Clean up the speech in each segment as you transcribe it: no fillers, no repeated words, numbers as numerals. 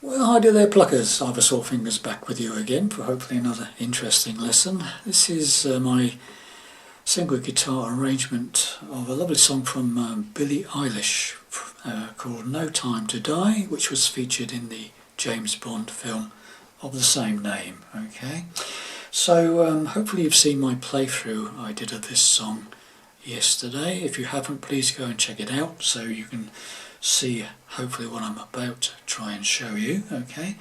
Well, hi there pluckers, Ivor Sawfingers back with you again for hopefully another interesting lesson. This is my single guitar arrangement of a lovely song from Billie Eilish called No Time to Die, which was featured in the James Bond film of the same name. Okay, so hopefully you've seen my playthrough I did of this song yesterday. If you haven't, please go and check it out so you can see hopefully what I'm about to try and show you. Okay,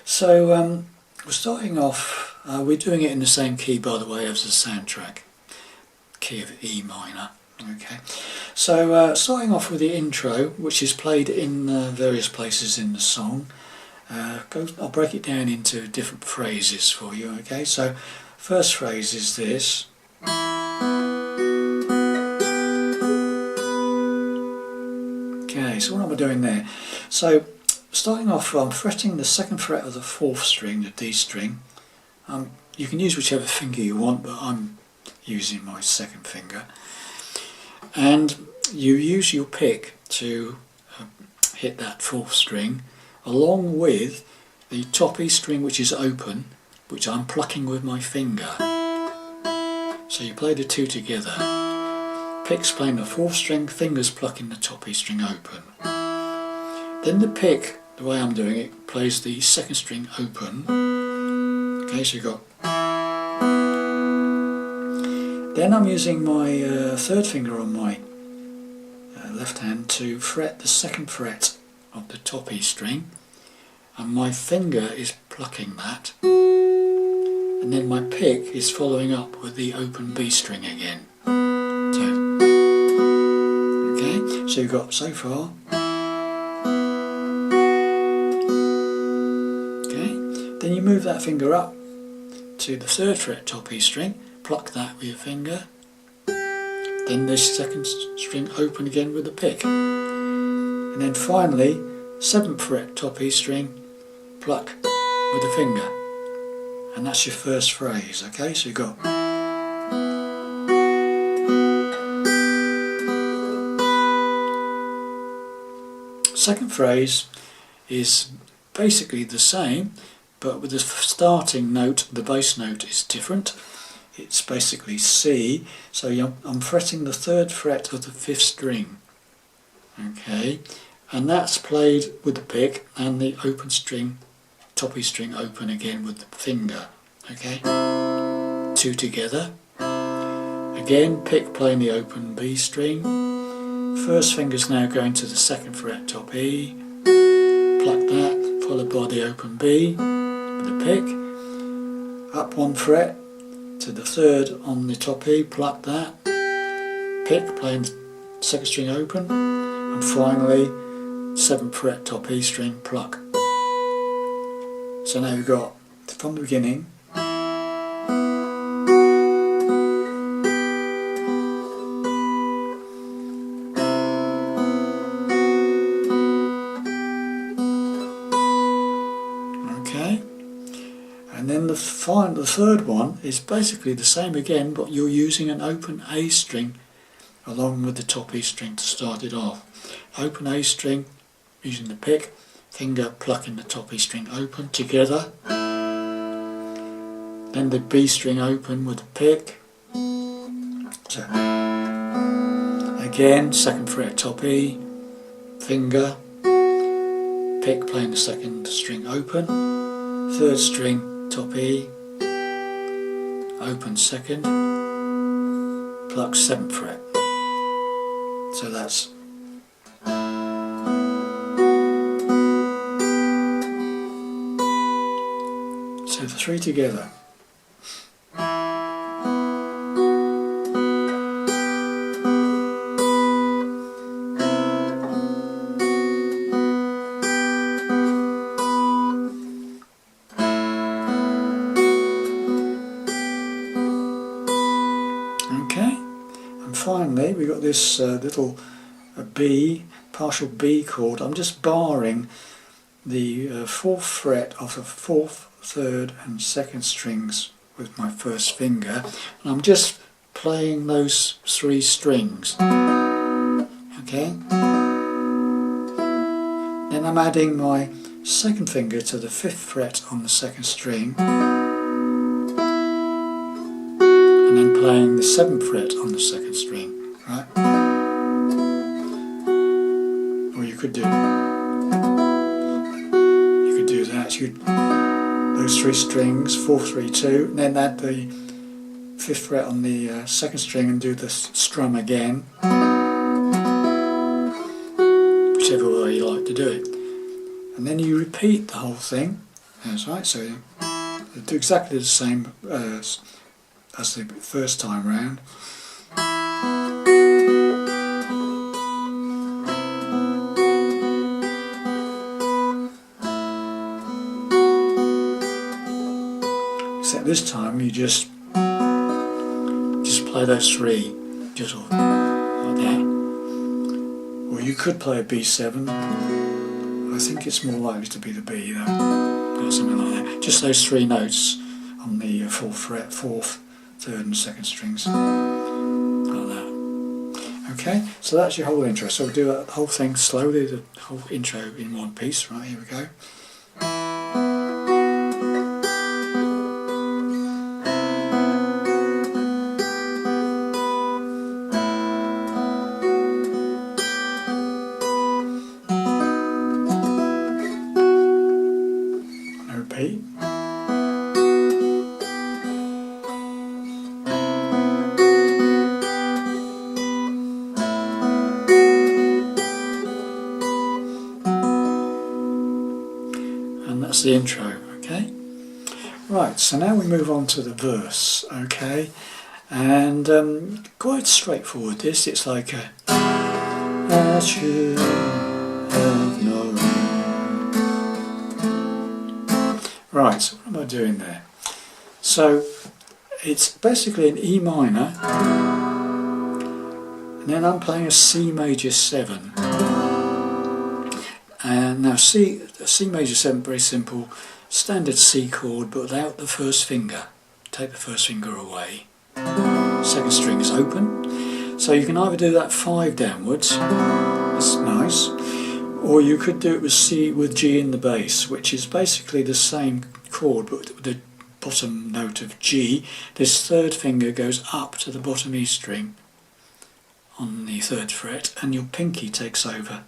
so we're starting off, we're doing it in the same key, by the way, as the soundtrack, key of E minor. Okay, so starting off with the intro, which is played in various places in the song. I'll break it down into different phrases for you. Okay, so first phrase is this. Okay, so what am I doing there? So starting off, I'm fretting the second fret of the fourth string, the D string. You can use whichever finger you want, but I'm using my second finger. And you use your pick to hit that fourth string, along with the top E string, which is open, which I'm plucking with my finger. So you play the two together. Pick's playing the fourth string, fingers plucking the top E string open. Then the pick, the way I'm doing it, plays the second string open. Okay, so you've got. Then I'm using my third finger on my left hand to fret the second fret of the top E string, and my finger is plucking that, and then my pick is following up with the open B string again. So you've got so far. Okay, then you move that finger up to the third fret top E string, pluck that with your finger, then this second string open again with the pick, and then finally 7th fret top E string, pluck with the finger, and that's your first phrase. Okay, so you've got. Second phrase is basically the same, but with the starting note, the bass note is different. It's basically C, so I'm fretting the third fret of the fifth string. Okay, and that's played with the pick and the open string, top E string open again with the finger. Okay, two together. Again, pick playing the open B string. First finger's now going to the second fret top E, pluck that, followed by the open B with the pick, up one fret to the third on the top E, pluck that, pick playing the second string open, and finally 7th fret top E string, pluck. So now we've got from the beginning. And then the third one is basically the same again, but you're using an open A string along with the top E string to start it off. Open A string using the pick, finger plucking the top E string open together. Then the B string open with the pick. So again, 2nd fret top E, finger, pick playing the second string open, 3rd string top E, open second, pluck 7th fret. So that's. So the three together. Okay, and finally we've got this little B, partial B chord. I'm just barring the 4th fret of the 4th, 3rd and 2nd strings with my first finger, and I'm just playing those 3 strings. Okay, then I'm adding my second finger to the 5th fret on the 2nd string, and then playing the 7th fret on the 2nd string, right? Or you could do that. Those 3 strings, 4, 3, 2, and then add the 5th fret on the 2nd string and do the strum again, whichever way you like to do it. And then you repeat the whole thing. That's right, so you do exactly the same as the first time round. Except this time you just play those 3, just like that. Or you could play a B7. I think it's more likely to be the B though, or something like that. Just those 3 notes on the 4th fret, 4th, 3rd and 2nd strings, like that. Okay, so that's your whole intro. So we'll do the whole thing slowly, the whole intro in one piece. Right, here we go. Repeat. And that's the intro, okay? Right, so now we move on to the verse, okay? And quite straightforward this, it's like a I should have known. Right, so what am I doing there? So it's basically an E minor, and then I'm playing a C major 7. And now C major 7, very simple, standard C chord but without the first finger. Take the first finger away. 2nd string is open. So you can either do that 5 downwards, that's nice, or you could do it with C with G in the bass, which is basically the same chord but with the bottom note of G. This 3rd finger goes up to the bottom E string on the 3rd fret, and your pinky takes over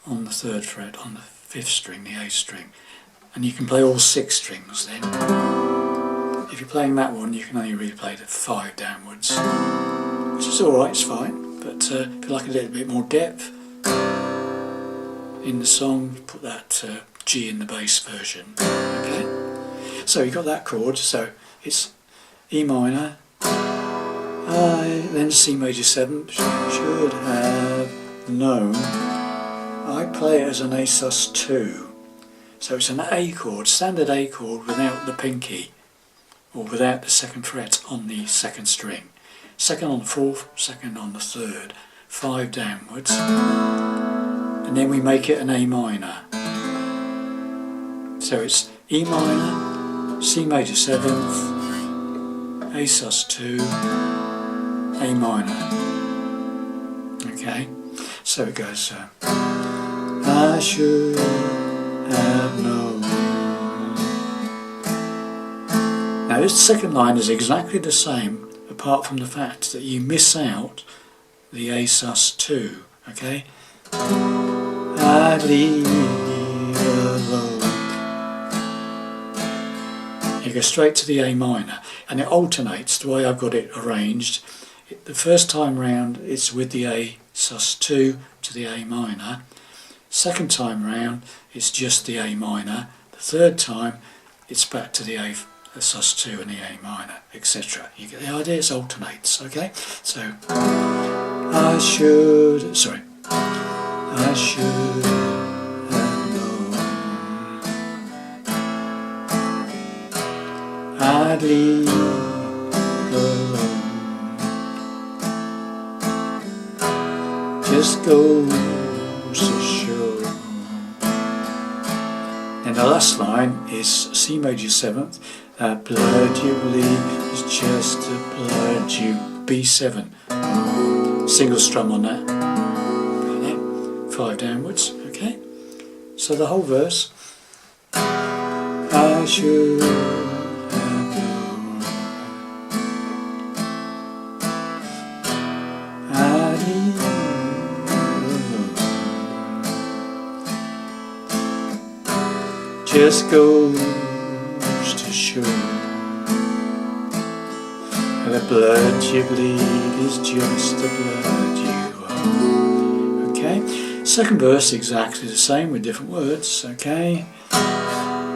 on the 3rd fret on the 5th string, the A string, and you can play all 6 strings then. If you're playing that one, you can only really play the 5 downwards, which is alright, it's fine, but if you like a little bit more depth in the song, put that G in the bass version. Okay, so you've got that chord, so it's E minor, then C major 7, should have known. I play it as an A sus2, so it's an A chord, standard A chord without the pinky, or without the 2nd fret on the 2nd string. 2nd on the 4th, 2nd on the 3rd, 5 downwards, and then we make it an A minor. So it's E minor, C major 7th, A sus2, A minor. Okay, so it goes I should have known. Now this second line is exactly the same, apart from the fact that you miss out the A sus2, okay? I'd leave alone. You go straight to the A minor, and it alternates the way I've got it arranged. The first time round it's with the A sus2 to the A minor. Second time round it's just the A minor. The 3rd time it's back to the A sus2 and the A minor, etc. You get the idea, it alternates, okay? So I should have known I'd leave alone. Just goes to show. And the last line is C major 7th. That blood you bleed is just a blood you B7. Single strum on that. And then 5 downwards. Okay. So the whole verse. I should have known. I need you. Just goes to show the blood you bleed is just the blood you owe. Okay, second verse exactly the same with different words. Okay,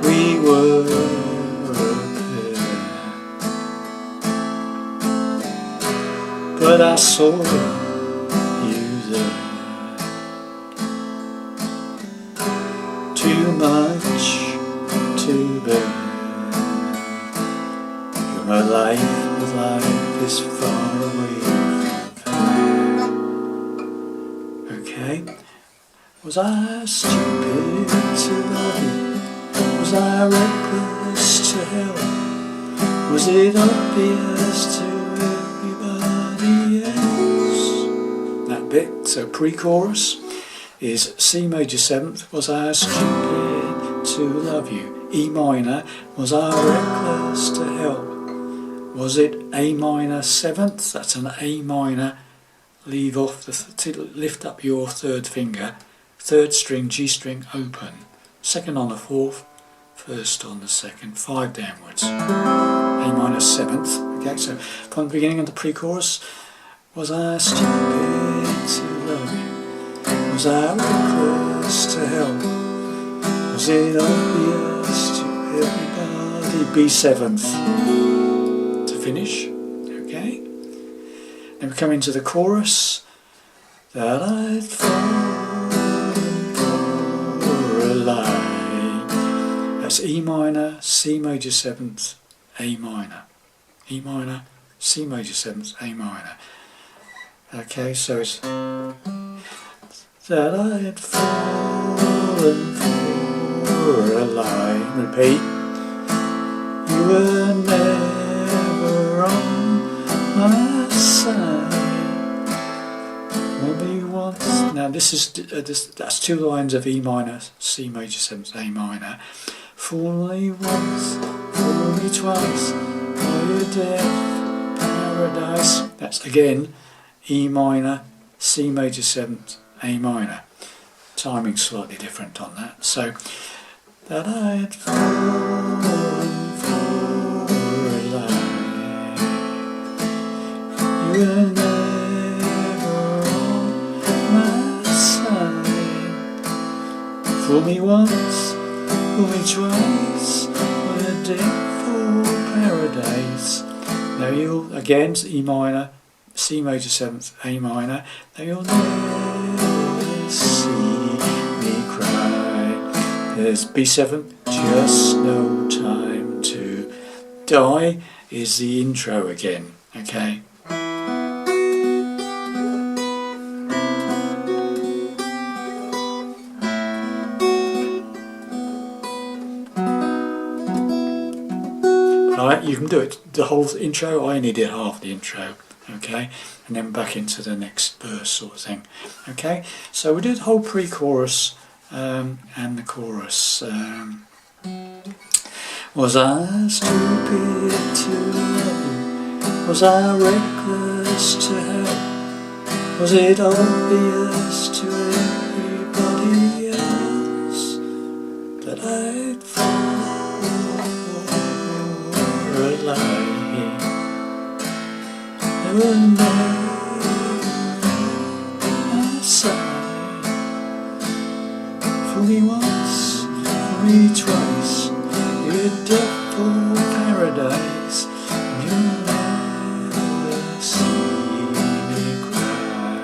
we were a pair, but I saw you there. Too much to bear. You're my life. Life is far away from here. Okay. Was I stupid to love you? Was I reckless to help? Was it obvious to everybody else? That bit, so pre-chorus, is C major 7th. Was I stupid to love you? E minor. Was I reckless to help? Was it A minor 7th? That's an A minor. Leave off lift up your third finger. Third string, G string open. Second on the 4th, first on the 2nd, 5 downwards. A minor 7th. Okay, so from the beginning of the pre-chorus, was I stupid to love you? Was I reckless to help? Was it obvious to everybody? B 7th. Finish, okay. Then we come into the chorus. That I'd fallen for a lie. That's E minor, C major 7th, A minor. E minor, C major 7th, A minor. Okay, so it's that I had fallen for a lie. Repeat. You were never on my side. Only once. Now this is that's 2 lines of E minor, C major 7th, A minor. Fool me once, fool me twice, for your death, paradise. That's again E minor, C major 7th, A minor. Timing slightly different on that. So that I had fallen for a lie. You were never on my side. Fool me once, fool me twice, with a death for paradise. Now you'll, again, E minor, C major 7th, A minor. Now you'll never see me cry. There's B7, just no time to die is the intro again, okay? Right, you can do it, the whole intro. I only did half the intro, okay, and then back into the next verse sort of thing, okay. So we did the whole pre-chorus and the chorus. Was I stupid to love you? Was I reckless to help? Was it obvious to everybody else that I'd fallen for a lie? There were never on my side. Fool me once, fool me twice, you're dead for paradise. You'll never see me cry.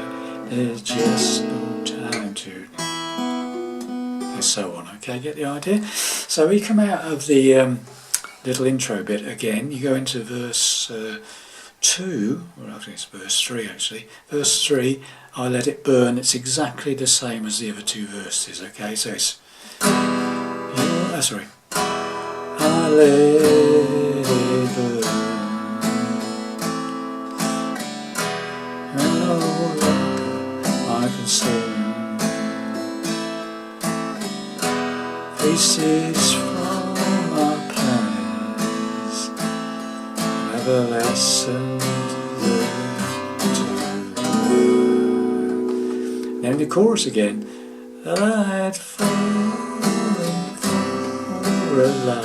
There's just no time to. And so on. Okay, get the idea? So we come out of the little intro bit again. You go into verse 2, well I think it's verse 3 actually. Verse 3, I let it burn. It's exactly the same as the other 2 verses, okay? So it's, sorry. I let it burn. And no longer my concern. Faces from my never lessened the tune. Then the chorus again. That I had fallen for a lie.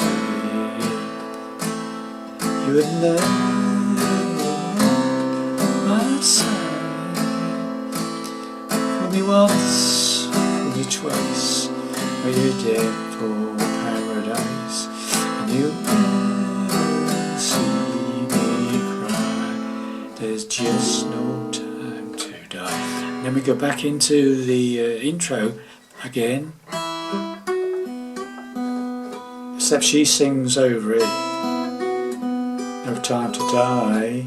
You had never walked my side. Fool me once, fool me twice. Are you dead for paradise? And you never see me cry. There's just no time to die. And then we go back into the intro again. Except she sings over it. No time to die.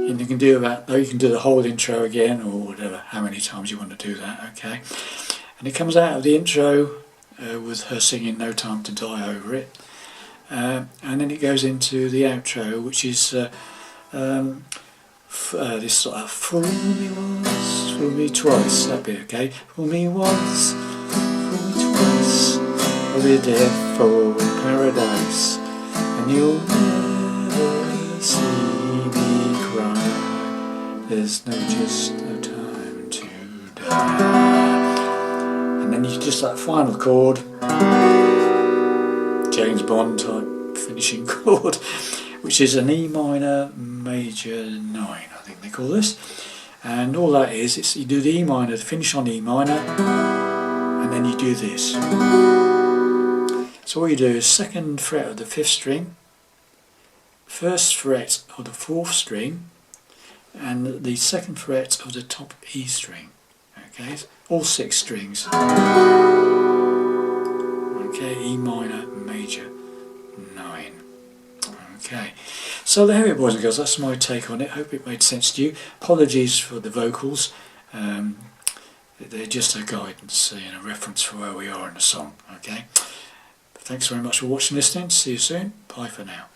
And you can do that, though you can do the whole intro again, or whatever, how many times you want to do that, okay? And it comes out of the intro with her singing No Time to Die over it. And then it goes into the outro, which is this sort of fool me once, fool me twice, that bit, okay? Fool me once, fool me twice, I'll be dead for paradise, and you'll never see me cry. There's just no time to die. And then you just that final chord, James Bond type finishing chord, which is an E minor major 9, I think they call this. And all that is, you do the E minor, finish on E minor, and then you do this. So what you do is 2nd fret of the 5th string, 1st fret of the 4th string, and the 2nd fret of the top E string. Okay, all 6 strings. Okay, E minor major 9. Okay, so there we go, boys and girls, that's my take on it. Hope it made sense to you. Apologies for the vocals, they're just a guidance, a reference for where we are in the song. Okay, thanks very much for watching and listening. See you soon. Bye for now.